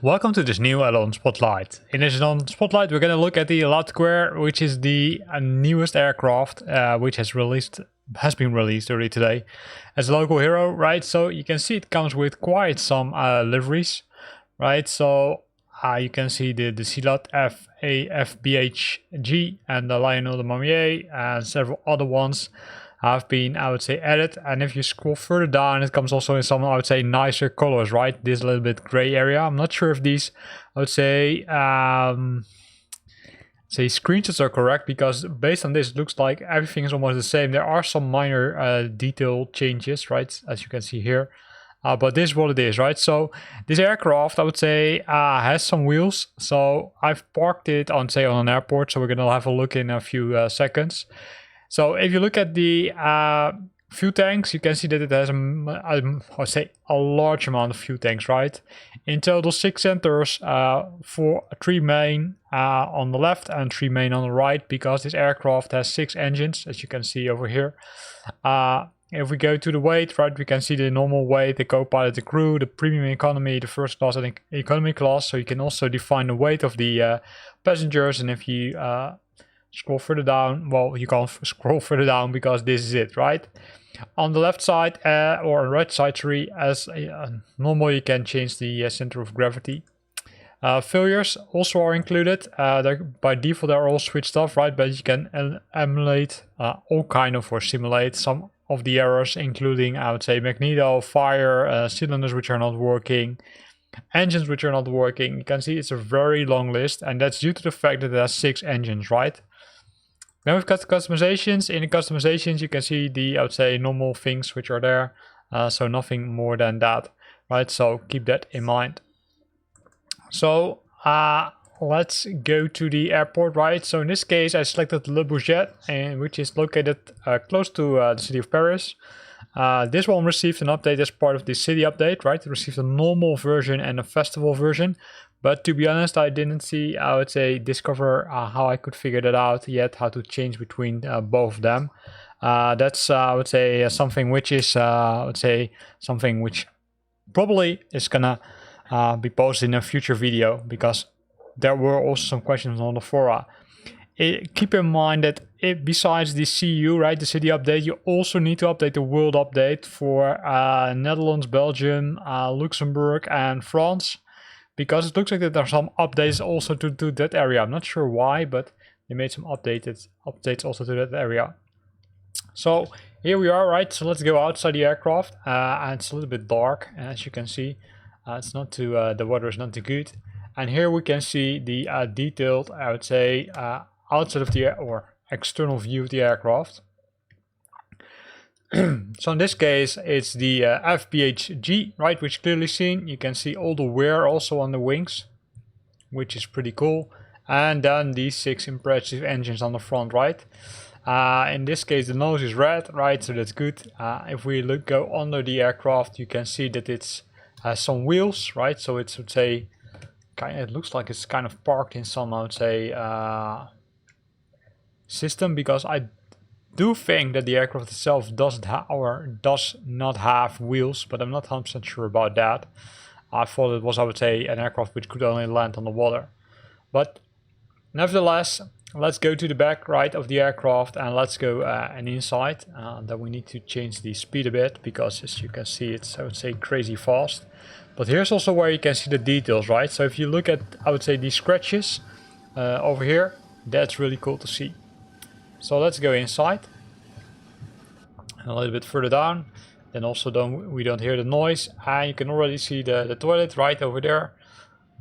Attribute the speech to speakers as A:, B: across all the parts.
A: Welcome to this new Addon Spotlight. In this Addon Spotlight we're going to look at the LATÉCOÈRE, which is the newest aircraft which has been released early today as a local hero, right? So you can see it comes with quite some liveries, right? So you can see the Silat FAFBHG and the Lionel de Mamier and several other ones have been, I would say, added. And if you scroll further down, it comes also in some, I would say, nicer colors, right? This little bit gray area. I'm not sure if these, I would say screenshots are correct, because based on this, it looks like everything is almost the same. There are some minor detail changes, right? As you can see here. But this is what it is, right? So this aircraft, I would say, has some wheels. So I've parked it on, say, on an airport. So we're going to have a look in a few seconds. So if you look at the fuel tanks, you can see that it has a large amount of fuel tanks, right? In total, 6 centers, 3 main on the left and 3 main on the right, because this aircraft has 6 engines, as you can see over here. If we go to the weight, right, we can see the normal weight, the co-pilot, the crew, the premium economy, the first class and economy class. So you can also define the weight of the passengers. And if you scroll further down, well, you can't scroll further down because this is it, right? On the left side or on the right side, sorry, as normal, you can change the center of gravity. Failures also are included. By default, they're all switched off, right? But you can emulate all kind of, or simulate some of the errors, including, I would say, magneto, fire, cylinders which are not working, engines which are not working. You can see it's a very long list, and that's due to the fact that it has 6 engines, right? Then we've got the customizations. In the customizations, you can see the, I would say, normal things which are there. So nothing more than that, right? So keep that in mind. So let's go to the airport, right? So in this case, I selected Le Bourget, which is located close to the city of Paris. This one received an update as part of the city update, right? It received a normal version and a festival version. But to be honest, I didn't see, I would say, discover how I could figure that out yet, how to change between both of them. That's, I would say, something which is, I would say, something which probably is gonna be posted in a future video, because there were also some questions on the fora. Keep in mind that besides the CU, right, the city update, you also need to update the world update for Netherlands, Belgium, Luxembourg, and France. Because it looks like that there are some updates also to that area. I'm not sure why, but they made some updates also to that area. So here we are, right? So let's go outside the aircraft. And it's a little bit dark, as you can see. It's not too, the weather is not too good. And here we can see the detailed, I would say, outside of the or external view of the aircraft. So in this case, it's the FBHG, right, which clearly seen. You can see all the wear also on the wings, which is pretty cool. And then these 6 impressive engines on the front, right? In this case, the nose is red, right, so that's good. If we go under the aircraft, you can see that it has some wheels, right? So it's, I would say, it looks like it's kind of parked in some, I would say, system, because I do think that the aircraft itself does not have wheels, but I'm not 100% sure about that. I thought it was, I would say, an aircraft which could only land on the water. But nevertheless, let's go to the back, right, of the aircraft, and let's go and inside. Then we need to change the speed a bit, because as you can see, it's, I would say, crazy fast. But here's also where you can see the details, right? So if you look at, I would say, these scratches over here, that's really cool to see. So let's go inside. A little bit further down. Then also we don't hear the noise. And you can already see the toilet right over there.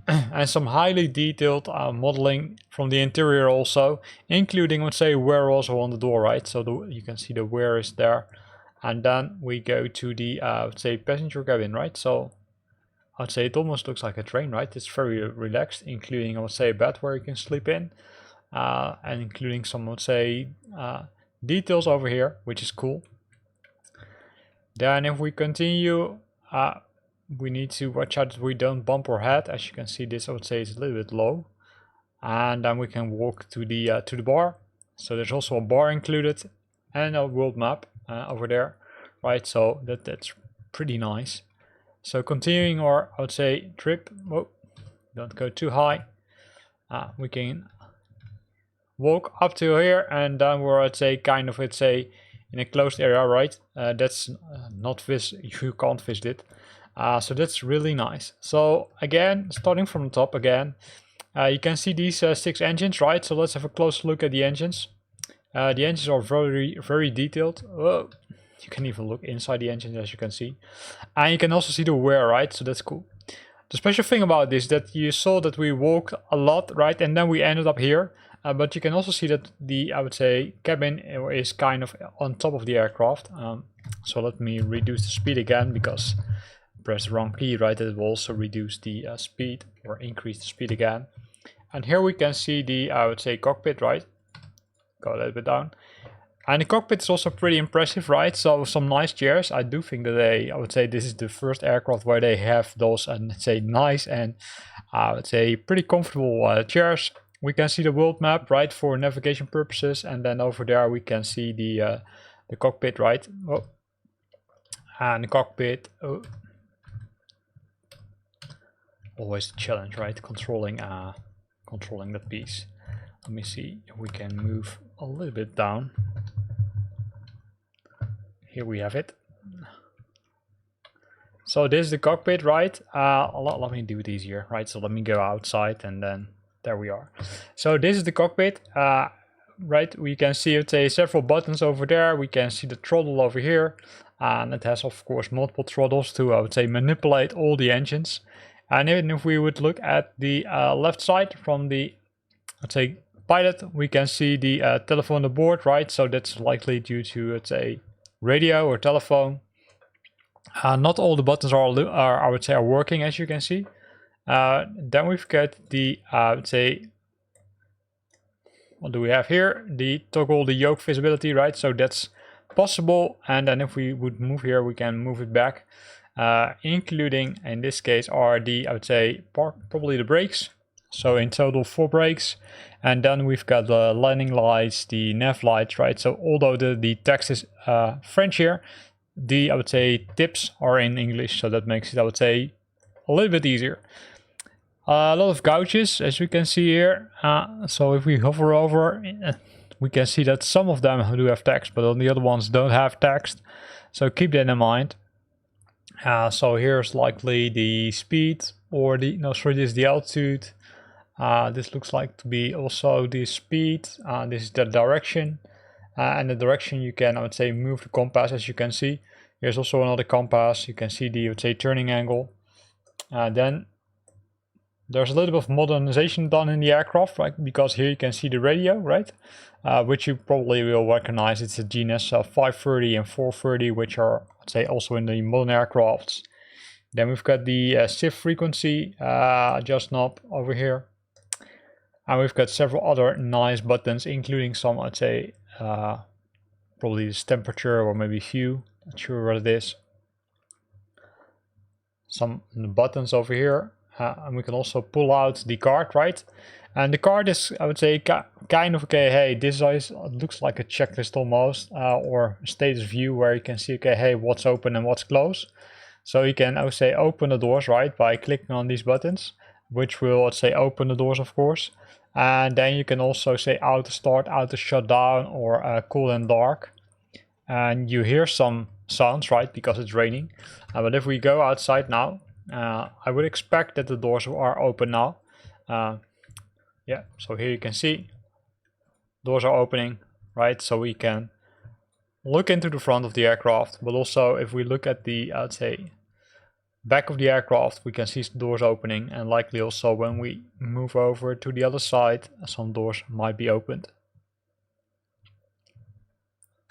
A: And some highly detailed modeling from the interior also, including, let's say, wear also on the door, right? So you can see the wear is there. And then we go to the, let's say, passenger cabin, right? So I'd say it almost looks like a train, right? It's very relaxed, including, I would say, a bed where you can sleep in. And including some, let's say, details over here, which is cool. Then if we continue, we need to watch out that we don't bump our head. As you can see, this, I would say, is a little bit low. And then we can walk to the bar. So there's also a bar included. and a world map over there, right? So that's pretty nice. So continuing our, I would say, trip. Whoa, don't go too high. We can walk up to here, and then we're, I'd say, kind of, let's say, in a closed area, right? That's not you can't visit it. So that's really nice. So again, starting from the top again, you can see these 6 engines, right? So let's have a close look at the engines. The engines are very detailed. Whoa. You can even look inside the engine, as you can see. And you can also see the wear, right? So that's cool. The special thing about this is that you saw that we walked a lot, right? And then we ended up here. But you can also see that the, I would say, cabin is kind of on top of the aircraft. So let me reduce the speed again, because I pressed the wrong key, right? It will also reduce the speed or increase the speed again. And here we can see the, I would say, cockpit, right? Go a little bit down. And the cockpit is also pretty impressive, right? So some nice chairs. I do think that I would say this is the first aircraft where they have those, let's say, nice and I would say pretty comfortable chairs. We can see the world map, right, for navigation purposes, and then over there we can see the cockpit, right? Oh. And the cockpit. Oh. Always a challenge, right? Controlling that piece. Let me see if we can move a little bit down. Here we have it. So this is the cockpit, right? Let me do it easier, right? So let me go outside, and then there we are. So this is the cockpit, right? We can see several buttons over there. We can see the throttle over here, and it has of course multiple throttles to, I would say, manipulate all the engines. And even if we would look at the left side from the, let's say, pilot, we can see the telephone aboard, right? So that's likely due to, let's say, radio or telephone. Not all the buttons are I would say are working, as you can see. Then we've got the I would say, what do we have here? The toggle the yoke visibility, right? So that's possible. And then if we would move here, we can move it back, including in this case are the, I would say, probably the brakes. So in total 4 brakes, and then we've got the landing lights, the nav lights, right? So although the text is French here, the, I would say, tips are in English, so that makes it, I would say, a little bit easier. A lot of gouges, as we can see here. So if we hover over, we can see that some of them do have text, but on the other ones don't have text. So keep that in mind. So here's likely the speed, or the, no, sorry, this is the altitude. This looks like to be also the speed. This is the direction. And the direction you can, I would say, move the compass, as you can see. Here's also another compass. You can see the, I would say, turning angle. Then there's a little bit of modernization done in the aircraft, right? Because here you can see the radio, right? Which you probably will recognize. It's a GNS 530 and 430, which are, I'd say, also in the modern aircrafts. Then we've got the shift frequency adjust knob over here. And we've got several other nice buttons, including some, I'd say, probably this temperature or maybe view. Not sure what it is. Some buttons over here. And we can also pull out the card, right? And the card is, I would say, kind of, okay, hey, this is, looks like a checklist almost, or a status view where you can see, okay, hey, what's open and what's closed. So you can, I would say, open the doors, right, by clicking on these buttons, which will, let's say, open the doors, of course. And then you can also say auto start, auto shut down, or cool and dark. And you hear some sounds, right, because it's raining. But if we go outside now, I would expect that the doors are open now. Yeah, so here you can see doors are opening, right? So we can look into the front of the aircraft, but also if we look at the, I'd say, back of the aircraft, we can see doors opening, and likely also when we move over to the other side, some doors might be opened.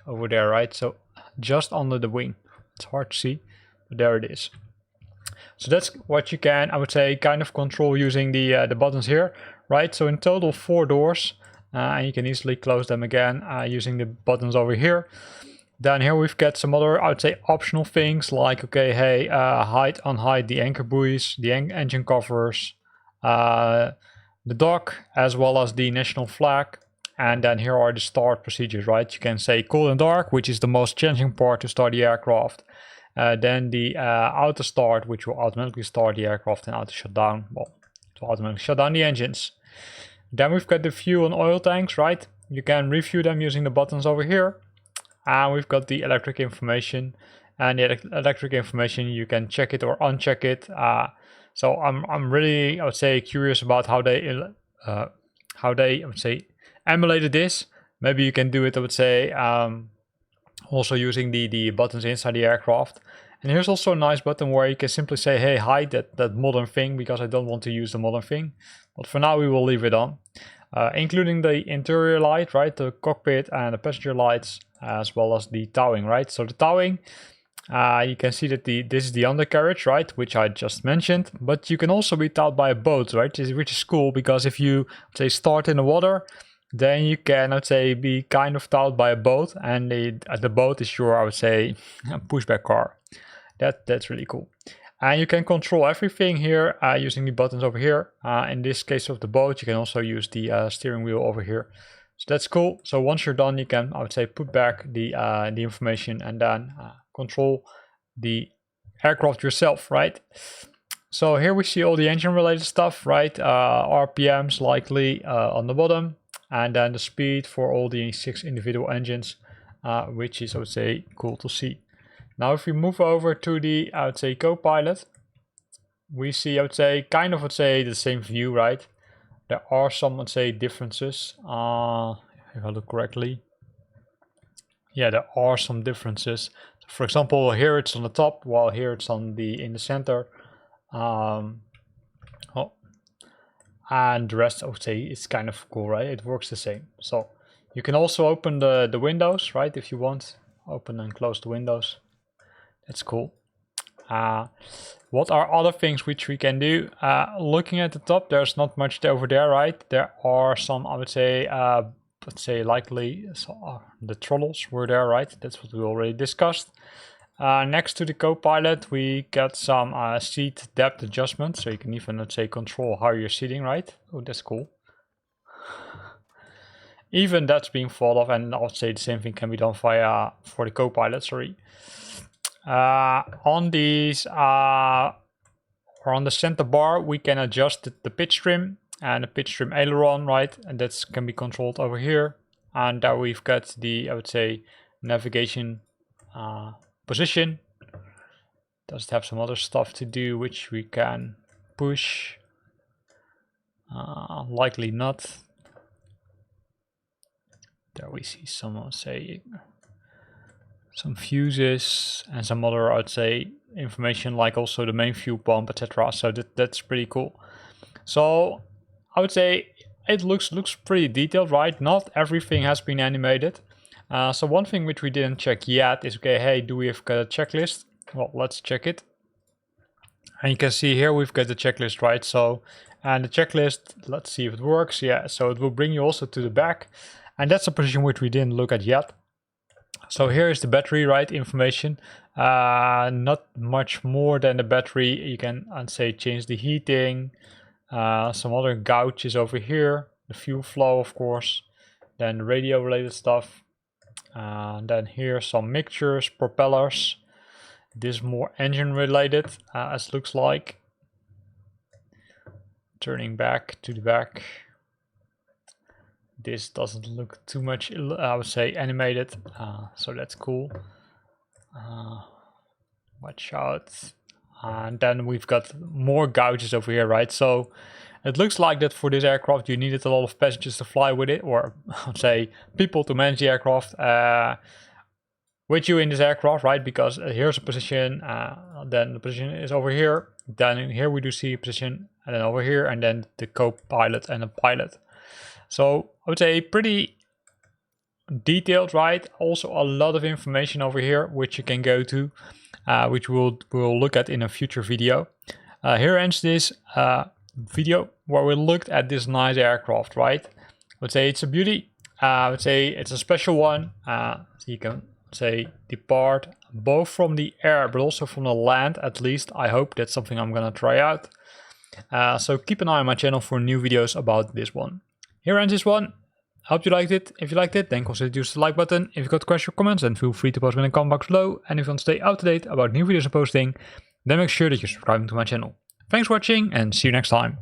A: Over there, right? So just under the wing. It's hard to see, but there it is. So that's what you can, I would say, kind of control using the buttons here, right? So in total 4 doors, and you can easily close them again using the buttons over here. Down here we've got some other, I would say, optional things like, okay, hey, hide, unhide the anchor buoys, the engine covers, the dock, as well as the national flag. And then here are the start procedures, right? You can say cold and dark, which is the most challenging part to start the aircraft. Then the auto start, which will automatically start the aircraft, and auto shutdown, well, to automatically shut down the engines. Then we've got the fuel and oil tanks, right? You can review them using the buttons over here. And we've got the electric information. And the electric information, you can check it or uncheck it. So I'm really, I would say, curious about how they I would say, emulated this. Maybe you can do it, I would say, also using the buttons inside the aircraft. And here's also a nice button where you can simply say, hey, hide that modern thing, because I don't want to use the modern thing. But for now, we will leave it on. Including the interior light, right? The cockpit and the passenger lights, as well as the towing, right? So the towing, you can see that this is the undercarriage, right? Which I just mentioned. But you can also be towed by a boat, right? Which is cool, because if you, say, start in the water, then you can, I would say, be kind of towed by a boat, and the boat is your, I would say, pushback car. That's really cool. And you can control everything here using the buttons over here. In this case of the boat, you can also use the steering wheel over here. So that's cool. So once you're done, you can, I would say, put back the information and then control the aircraft yourself, right? So here we see all the engine related stuff, right? RPMs likely on the bottom, and then the speed for all the 6 individual engines, which is, I would say, cool to see. Now, if we move over to the, I would say, co-pilot, we see, I would say, kind of, the same view, right? There are some, let's say, differences. If I look correctly, yeah, there are some differences. So for example, here it's on the top, while here it's in the center. And the rest, I would say, is kind of cool, right? It works the same. So you can also open the windows, right? If you want, open and close the windows. That's cool. What are other things which we can do? Looking at the top, there's not much over there, right? There are some, I would say, let's say likely the throttles were there, right? That's what we already discussed. Next to the co-pilot, we got some seat depth adjustment, so you can even, let's say, control how you're sitting, right? Oh, that's cool. Even that's being thought of, and I'll say the same thing can be done via for the co-pilot. Sorry. On these or on the center bar, we can adjust the pitch trim and the pitch trim aileron, right? And that can be controlled over here. And there we've got the, I would say, navigation position. Does it have some other stuff to do which we can push? Likely not. There we see some, say, some fuses and some other, I'd say, information like also the main fuel pump, etc. So that's pretty cool. So I would say it looks pretty detailed, right? Not everything has been animated. So one thing which we didn't check yet is, okay, hey, do we have got a checklist? Well, let's check it. And you can see here we've got the checklist, right? So, and the checklist, let's see if it works. Yeah, so it will bring you also to the back. And that's a position which we didn't look at yet. So here is the battery, right, information. Not much more than the battery. You can, I'd say, change the heating. Some other gauges over here. The fuel flow, of course. Then the radio related stuff. Then here some mixtures, propellers. This more engine related, as it looks like. Turning back to the back. This doesn't look too much, I would say, animated, so that's cool. Watch out. And then we've got more gauges over here, right? So it looks like that for this aircraft you needed a lot of passengers to fly with it, or I'd say people to manage the aircraft with you in this aircraft, right? Because here's a position, then the position is over here, then here we do see a position, and then over here, and then the co-pilot and the pilot. So I would say pretty detailed, right? Also a lot of information over here which you can go to, which we'll look at in a future video. Here ends this video where we looked at this nice aircraft, right? I would say it's a beauty. I would say it's a special one. You can say depart both from the air but also from the land, at least. I hope that's something I'm gonna try out. So keep an eye on my channel for new videos about this one. Here ends this one. Hope you liked it. If you liked it, then consider to use the like button. If you got questions or comments, then feel free to post them in the comment box below. And if you want to stay up to date about new videos I'm posting, then make sure that you're subscribing to my channel. Thanks for watching and see you next time.